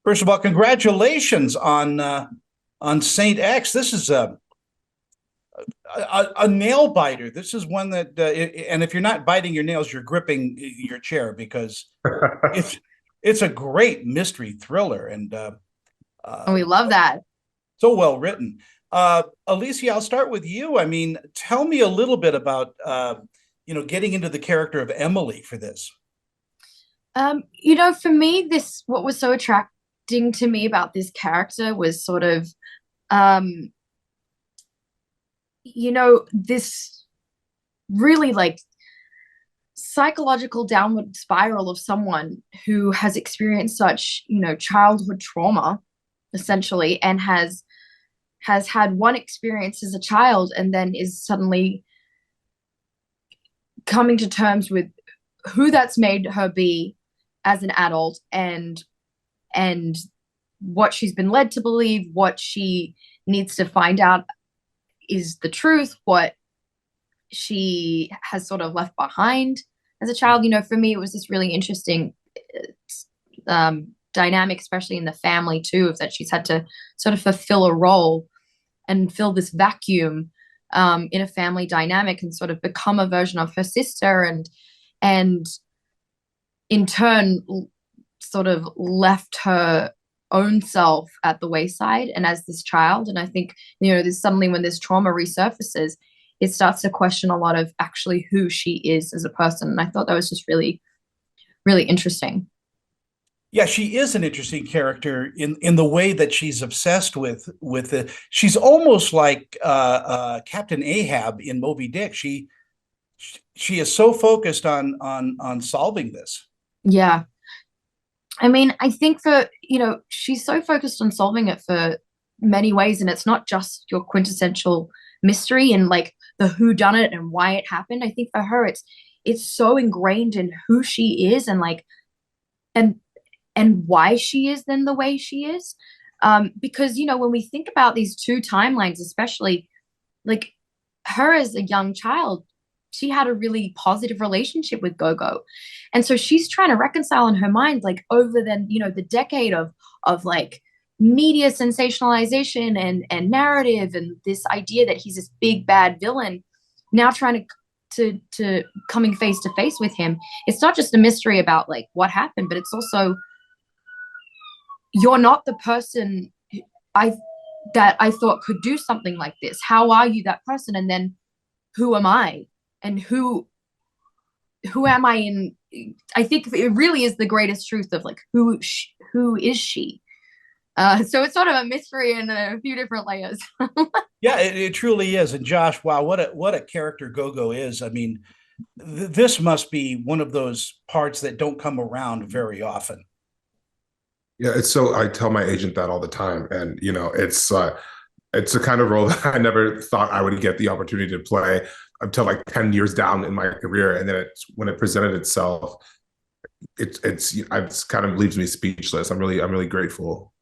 First of all, congratulations on Saint X. This is a nail biter. This is one that, and if you're not biting your nails, you're gripping your chair because it's it's a great mystery thriller and And uh, we love that. so well written. Alycia, I'll start with you. I mean, tell me a little bit about getting into the character of Emily for this. For me, this what was so attracting to me about this character was sort of um, this really like psychological downward spiral of someone who has experienced such, childhood trauma essentially and has had one experience as a child and then is suddenly coming to terms with who that's made her be as an adult and what she's been led to believe, what she needs to find out is the truth, what she has sort of left behind as a child. For me, it was this really interesting dynamic, especially in the family too, of that she's had to sort of fulfill a role and fill this vacuum in a family dynamic and sort of become a version of her sister and in turn sort of left her own self at the wayside and as this child. And I think, there's suddenly when this trauma resurfaces, it starts to question a lot of actually who she is as a person. And I thought that was just really, really interesting. Yeah, she is an interesting character in the way that she's obsessed with it. She's almost like Captain Ahab in Moby Dick. She is so focused on solving this. Yeah. I mean, I think she's so focused on solving it for many ways, and it's not just your quintessential mystery and like the who done it and why it happened. I think for her it's so ingrained in who she is and like and why she is then the way she is. Because when we think about these two timelines, especially like her as a young child, she had a really positive relationship with GoGo. And so she's trying to reconcile in her mind, like over then, the decade of like media sensationalization and narrative and this idea that he's this big bad villain, now trying to coming face to face with him. It's not just a mystery about like what happened, but it's also you're not the person I that I thought could do something like this. How are you that person? And then who am I? And who am I in? I think it really is the greatest truth of like who is she? So it's sort of a mystery in a few different layers. Yeah, it truly is. And Josh, wow, what a character Gogo is. I mean, this must be one of those parts that don't come around very often. Yeah, it's so I tell my agent that all the time, and it's a kind of role that I never thought I would get the opportunity to play until like 10 years down in my career, and then when it presented itself, it's kind of leaves me speechless. I'm really grateful.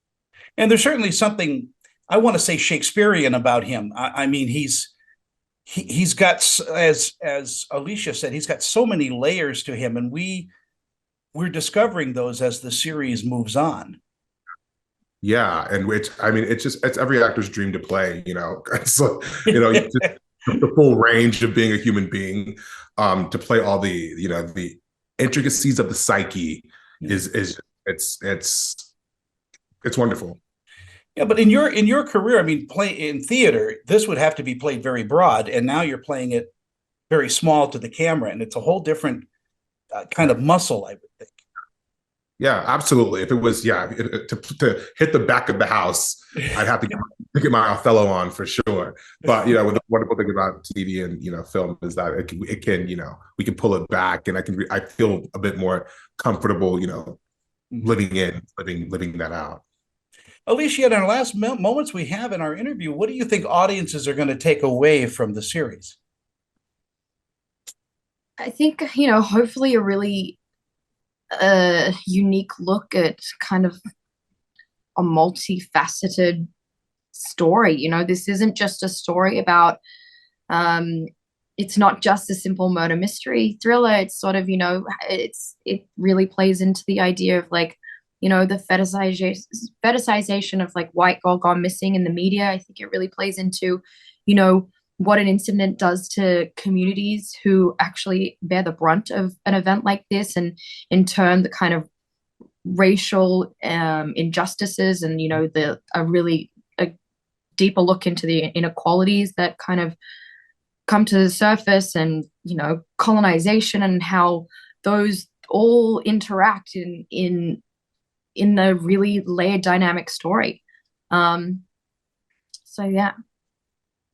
And there's certainly something I want to say Shakespearean about him. I mean, he's got, as Alycia said, he's got so many layers to him, and we're discovering those as the series moves on. Yeah, and which I mean, it's every actor's dream to play. It's like, just the full range of being a human being, to play all the intricacies of the psyche is it's wonderful. Yeah, but in your career, I mean, play in theater, this would have to be played very broad, and now you're playing it very small to the camera, and it's a whole different kind of muscle, I would think. Yeah, absolutely. If it was, yeah, to hit the back of the house, I'd have to get my Othello on for sure. But with the wonderful thing about TV and film is that it can we can pull it back, and I feel a bit more comfortable, living that out. Alycia, in our last moments we have in our interview, what do you think audiences are going to take away from the series? I think, hopefully a really unique look at kind of a multifaceted story. This isn't just a story about um it's not just a simple murder mystery thriller. It's sort of, it really plays into the idea of like the fetishization of like white girl gone missing in the media. I think it really plays into, what an incident does to communities who actually bear the brunt of an event like this, and in turn the kind of racial injustices, and a deeper look into the inequalities that kind of come to the surface, and colonization, and how those all interact in a really layered dynamic story. So yeah.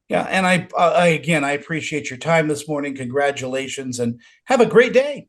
Yeah, and I again, I appreciate your time this morning. Congratulations, and have a great day.